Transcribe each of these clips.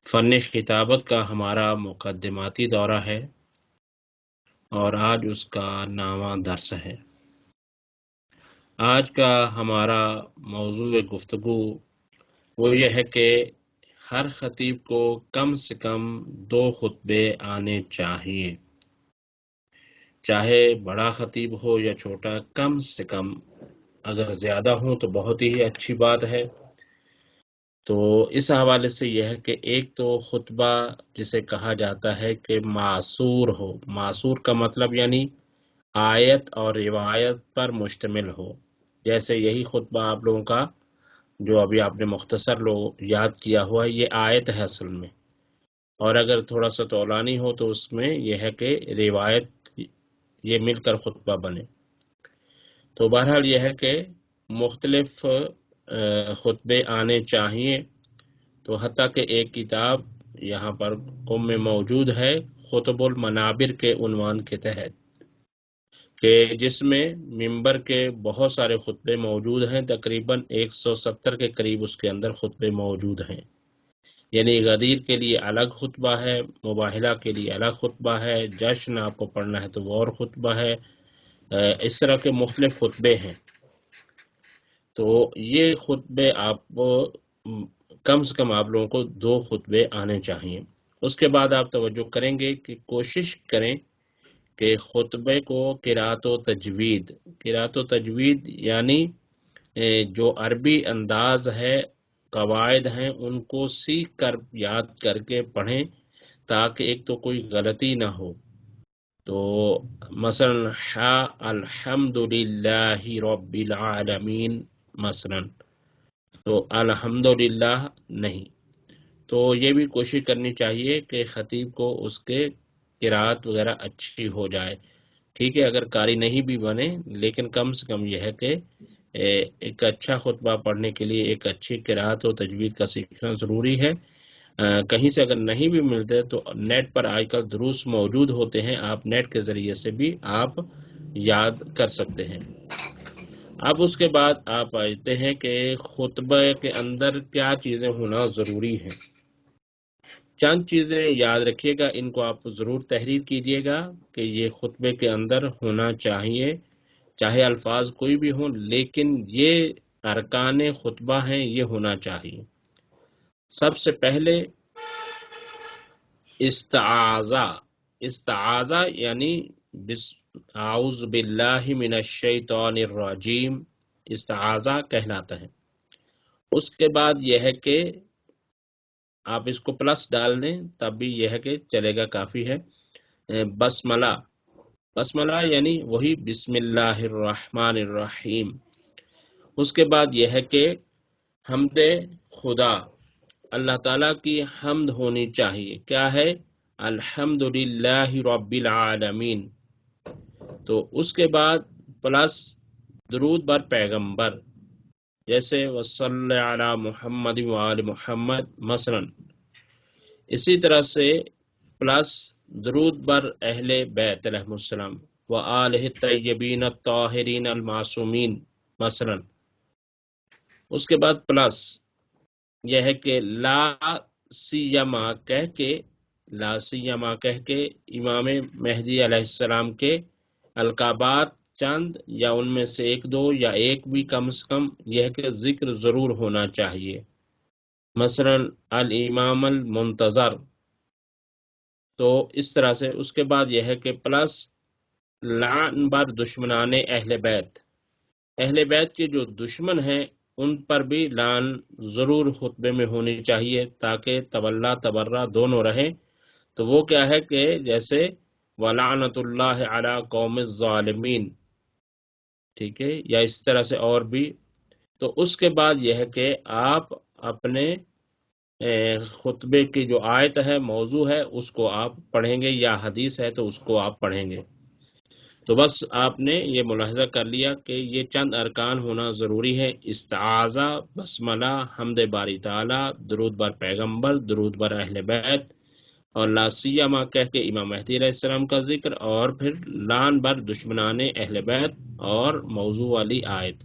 فن خطابت کا ہمارا مقدماتی دورہ ہے اور آج اس کا نامہ درس ہے۔ آج کا ہمارا موضوع گفتگو وہ یہ ہے کہ ہر خطیب کو کم سے کم 2 خطبے آنے چاہیے، چاہے بڑا خطیب ہو یا چھوٹا، کم سے کم، اگر زیادہ ہوں تو بہت ہی اچھی بات ہے۔ تو اس حوالے سے یہ ہے کہ ایک تو خطبہ جسے کہا جاتا ہے کہ معصور ہو، معصور کا مطلب یعنی آیت اور روایت پر مشتمل ہو، جیسے یہی خطبہ آپ لوگوں کا جو ابھی آپ نے مختصر یاد کیا ہوا ہے، یہ آیت ہے اصل میں، اور اگر تھوڑا سا طولانی ہو تو اس میں یہ ہے کہ روایت یہ مل کر خطبہ بنے۔ تو بہرحال یہ ہے کہ مختلف خطبے آنے چاہیے، تو حتیٰ کہ ایک کتاب یہاں پر قم میں موجود ہے خطب المنابر کے عنوان کے تحت، کہ جس میں منبر کے بہت سارے خطبے موجود ہیں، تقریباً 170 کے قریب اس کے اندر خطبے موجود ہیں، یعنی غدیر کے لیے الگ خطبہ ہے، مباہلہ کے لیے الگ خطبہ ہے، جشن آپ کو پڑھنا ہے تو وہ اور خطبہ ہے، اس طرح کے مختلف خطبے ہیں۔ تو یہ خطبے آپ کم سے کم آپ لوگوں کو 2 خطبے آنے چاہیے۔ اس کے بعد آپ توجہ کریں گے کہ کوشش کریں کہ خطبے کو قرات و تجوید یعنی جو عربی انداز ہے، قواعد ہیں، ان کو سیکھ کر یاد کر کے پڑھیں تاکہ ایک تو کوئی غلطی نہ ہو۔ تو مثلا الحمدللہ رب العالمین مثلا، تو الحمدللہ نہیں، تو یہ بھی کوشش کرنی چاہیے کہ خطیب کو اس کے قرات وغیرہ اچھی ہو جائے، ٹھیک ہے، اگر قاری نہیں بھی بنے لیکن کم سے کم یہ ہے کہ ایک اچھا خطبہ پڑھنے کے لیے ایک اچھی قرات و تجوید کا سیکھنا ضروری ہے۔ کہیں سے اگر نہیں بھی ملتے تو نیٹ پر آج کل دروس موجود ہوتے ہیں، آپ نیٹ کے ذریعے سے بھی آپ یاد کر سکتے ہیں۔ اب اس کے بعد آپ آتے ہیں کہ خطبہ کے اندر کیا چیزیں ہونا ضروری ہیں۔ چند چیزیں یاد رکھیے گا، ان کو آپ ضرور تحریر کیجیے گا کہ یہ خطبے کے اندر ہونا چاہیے، چاہے الفاظ کوئی بھی ہوں، لیکن یہ ارکان خطبہ ہیں، یہ ہونا چاہیے۔ سب سے پہلے استعاذہ یعنی اعوذ باللہ من الشیطان الرجیم، استعاذہ کہلاتا ہے۔ اس کے بعد یہ ہے کہ آپ اس کو پلس ڈال دیں تب بھی یہ ہے کہ چلے گا، کافی ہے۔ بسملہ یعنی وہی بسم اللہ الرحمن الرحیم۔ اس کے بعد یہ ہے کہ حمد خدا، اللہ تعالیٰ کی حمد ہونی چاہیے، کیا ہے؟ الحمدللہ رب العالمین۔ تو اس کے بعد پلس درود بر پیغمبر، جیسے وصلی علی محمد وآل محمد مثلا۔ اسی طرح سے پلس درود بر اہل بیت علیہ السلام وآلہ الطیبین الطاہرین المعصومین مثلا۔ اس کے بعد پلس یہ ہے کہ لا سیما کہہ کے امام مہدی علیہ السلام کے القابات چند یا ان میں سے 1-2 یا ایک بھی کم سے کم یہ ہے کہ ذکر ضرور ہونا چاہیے، مثلا الامام المنتظر۔ تو اس طرح سے اس کے بعد یہ ہے کہ پلس لعن بر دشمنان اہل بیت کے جو دشمن ہیں ان پر بھی لعن ضرور خطبے میں ہونی چاہیے تاکہ تولا تبرہ دونوں رہیں۔ تو وہ کیا ہے کہ جیسے وَلَعْنَةُ اللَّهِ عَلَىٰ قَوْمِ الظَّالِمِينَ، ٹھیک ہے، یا اس طرح سے اور بھی۔ تو اس کے بعد یہ ہے کہ آپ اپنے خطبے کی جو آیت ہے، موضوع ہے، اس کو آپ پڑھیں گے، یا حدیث ہے تو اس کو آپ پڑھیں گے۔ تو بس آپ نے یہ ملاحظہ کر لیا کہ یہ چند ارکان ہونا ضروری ہے: استعاذہ، بسملہ، حمد باری تعالی، درود بر پیغمبر، درود بر اہل بیت، اور لا سیما کہہ کے امام مہدی علیہ السلام کا ذکر، اور پھر لعن بر دشمنان اہل بیت اور موضوع والی آیت۔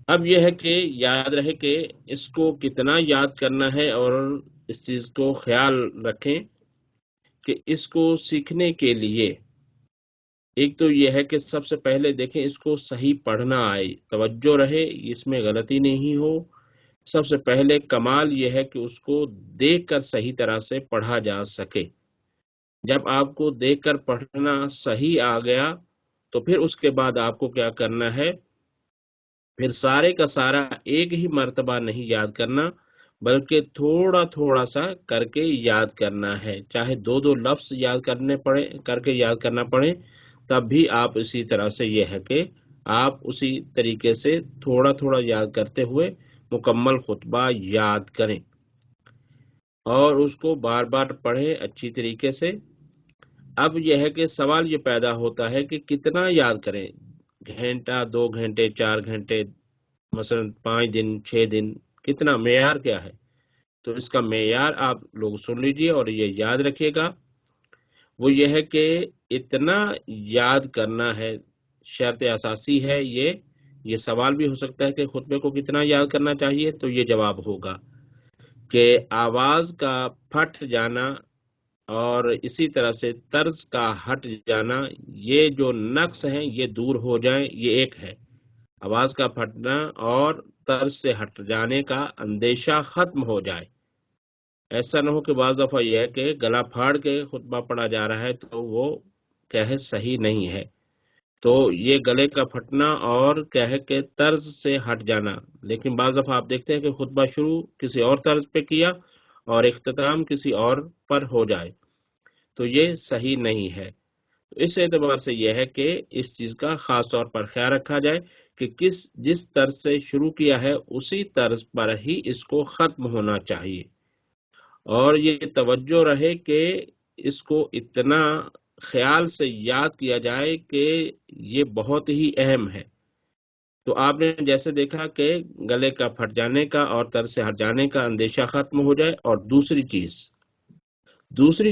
اب یہ ہے کہ یاد رہے کہ اس کو کتنا یاد کرنا ہے، اور اس چیز کو خیال رکھیں کہ اس کو سیکھنے کے لیے ایک تو یہ ہے کہ سب سے پہلے دیکھیں اس کو صحیح پڑھنا آئے، توجہ رہے، اس میں غلطی نہیں ہو۔ سب سے پہلے کمال یہ ہے کہ اس کو دیکھ کر صحیح طرح سے پڑھا جا سکے۔ جب آپ کو دیکھ کر پڑھنا صحیح آ گیا تو پھر اس کے بعد آپ کو کیا کرنا ہے، پھر سارے کا سارا ایک ہی مرتبہ نہیں یاد کرنا، بلکہ تھوڑا تھوڑا سا کر کے یاد کرنا ہے۔ چاہے دو دو لفظ یاد کرنا پڑے، تب بھی آپ اسی طرح سے یہ ہے کہ آپ اسی طریقے سے تھوڑا تھوڑا یاد کرتے ہوئے مکمل خطبہ یاد کریں، اور اس کو بار بار پڑھیں اچھی طریقے سے۔ اب یہ ہے کہ سوال یہ پیدا ہوتا ہے کہ کتنا یاد کریں، گھنٹہ، 2 گھنٹے، 4 گھنٹے، مثلا 5 دن، 6 دن، کتنا معیار کیا ہے؟ تو اس کا معیار آپ لوگ سن لیجئے اور یہ یاد رکھیے گا۔ وہ یہ ہے کہ اتنا یاد کرنا ہے، شرط اساسی ہے یہ سوال بھی ہو سکتا ہے کہ خطبے کو کتنا یاد کرنا چاہیے، تو یہ جواب ہوگا کہ آواز کا پھٹ جانا اور اسی طرح سے طرز کا ہٹ جانا، یہ جو نقص ہیں یہ دور ہو جائیں، یہ ایک ہے۔ آواز کا پھٹنا اور طرز سے ہٹ جانے کا اندیشہ ختم ہو جائے۔ ایسا نہ ہو کہ بعض دفعہ یہ ہے کہ گلا پھاڑ کے خطبہ پڑھا جا رہا ہے تو وہ کہے صحیح نہیں ہے۔ تو یہ گلے کا پھٹنا اور کہے کہ طرز سے ہٹ جانا، لیکن بعض دفعہ آپ دیکھتے ہیں کہ خطبہ شروع کسی اور طرز پہ کیا اور اختتام کسی اور پر ہو جائے، تو یہ صحیح نہیں ہے۔ اس اعتبار سے یہ ہے کہ اس چیز کا خاص طور پر خیال رکھا جائے کہ جس طرز سے شروع کیا ہے اسی طرز پر ہی اس کو ختم ہونا چاہیے، اور یہ توجہ رہے کہ اس کو اتنا خیال سے یاد کیا جائے کہ یہ بہت ہی اہم ہے۔ تو آپ نے جیسے دیکھا کہ گلے کا پھٹ جانے کا اور طرز سے ہٹ جانے کا اندیشہ ختم ہو جائے، اور دوسری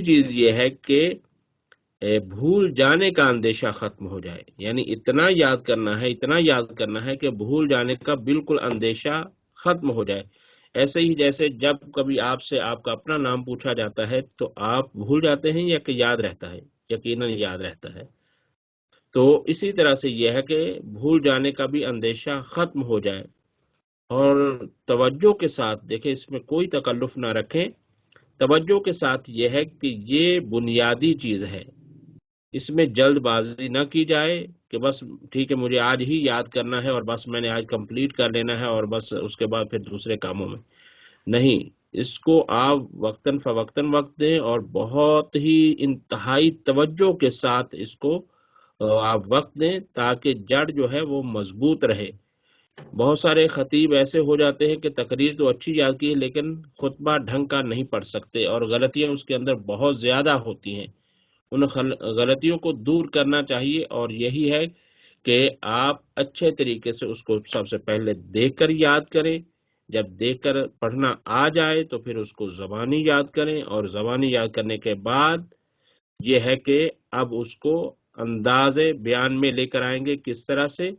چیز یہ ہے کہ بھول جانے کا اندیشہ ختم ہو جائے، یعنی اتنا یاد کرنا ہے کہ بھول جانے کا بالکل اندیشہ ختم ہو جائے۔ ایسے ہی جیسے جب کبھی آپ سے آپ کا اپنا نام پوچھا جاتا ہے تو آپ بھول جاتے ہیں یا کہ یاد رہتا ہے؟ یقیناً یاد رہتا ہے۔ تو اسی طرح سے یہ ہے کہ بھول جانے کا بھی اندیشہ ختم ہو جائے، اور توجہ کے ساتھ دیکھیں، اس میں کوئی تکلف نہ رکھیں، توجہ کے ساتھ یہ ہے کہ یہ بنیادی چیز ہے، اس میں جلد بازی نہ کی جائے کہ بس ٹھیک ہے مجھے آج ہی یاد کرنا ہے اور بس میں نے آج کمپلیٹ کر لینا ہے اور بس اس کے بعد پھر دوسرے کاموں میں نہیں۔ اس کو آپ وقتاً فوقتاً وقت دیں اور بہت ہی انتہائی توجہ کے ساتھ اس کو آپ وقت دیں، تاکہ جڑ جو ہے وہ مضبوط رہے۔ بہت سارے خطیب ایسے ہو جاتے ہیں کہ تقریر تو اچھی یاد کی ہے لیکن خطبہ ڈھنگ کا نہیں پڑھ سکتے، اور غلطیاں اس کے اندر بہت زیادہ ہوتی ہیں۔ ان غلطیوں کو دور کرنا چاہیے، اور یہی ہے کہ آپ اچھے طریقے سے اس کو سب سے پہلے دیکھ کر یاد کریں، جب دیکھ کر پڑھنا آ جائے تو پھر اس کو زبانی یاد کریں، اور زبانی یاد کرنے کے بعد یہ ہے کہ اب اس کو انداز بیان میں لے کر آئیں گے۔ کس طرح سے؟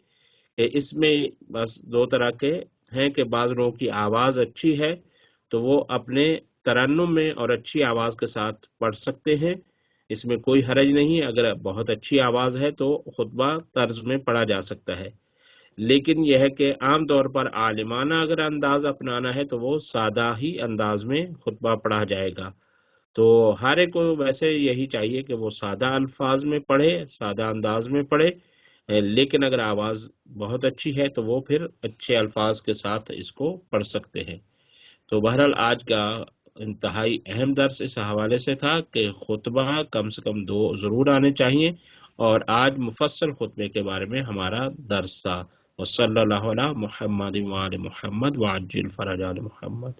اس میں بس 2 طرح کے ہیں کہ بعض لوگوں کی آواز اچھی ہے تو وہ اپنے ترنم میں اور اچھی آواز کے ساتھ پڑھ سکتے ہیں، اس میں کوئی حرج نہیں۔ اگر بہت اچھی آواز ہے تو خطبہ طرز میں پڑھا جا سکتا ہے، لیکن یہ ہے کہ عام طور پر عالمانہ اگر انداز اپنانا ہے تو وہ سادہ ہی انداز میں خطبہ پڑھا جائے گا۔ تو ہر ایک کو ویسے یہی چاہیے کہ وہ سادہ الفاظ میں پڑھے، سادہ انداز میں پڑھے، لیکن اگر آواز بہت اچھی ہے تو وہ پھر اچھے الفاظ کے ساتھ اس کو پڑھ سکتے ہیں۔ تو بہرحال آج کا انتہائی اہم درس اس حوالے سے تھا کہ خطبہ کم سے کم 2 ضرور آنے چاہیے، اور آج مفصل خطبے کے بارے میں ہمارا درس تھا۔ وصلی اللہ علی محمد وآل محمد وعجل فرج آل محمد۔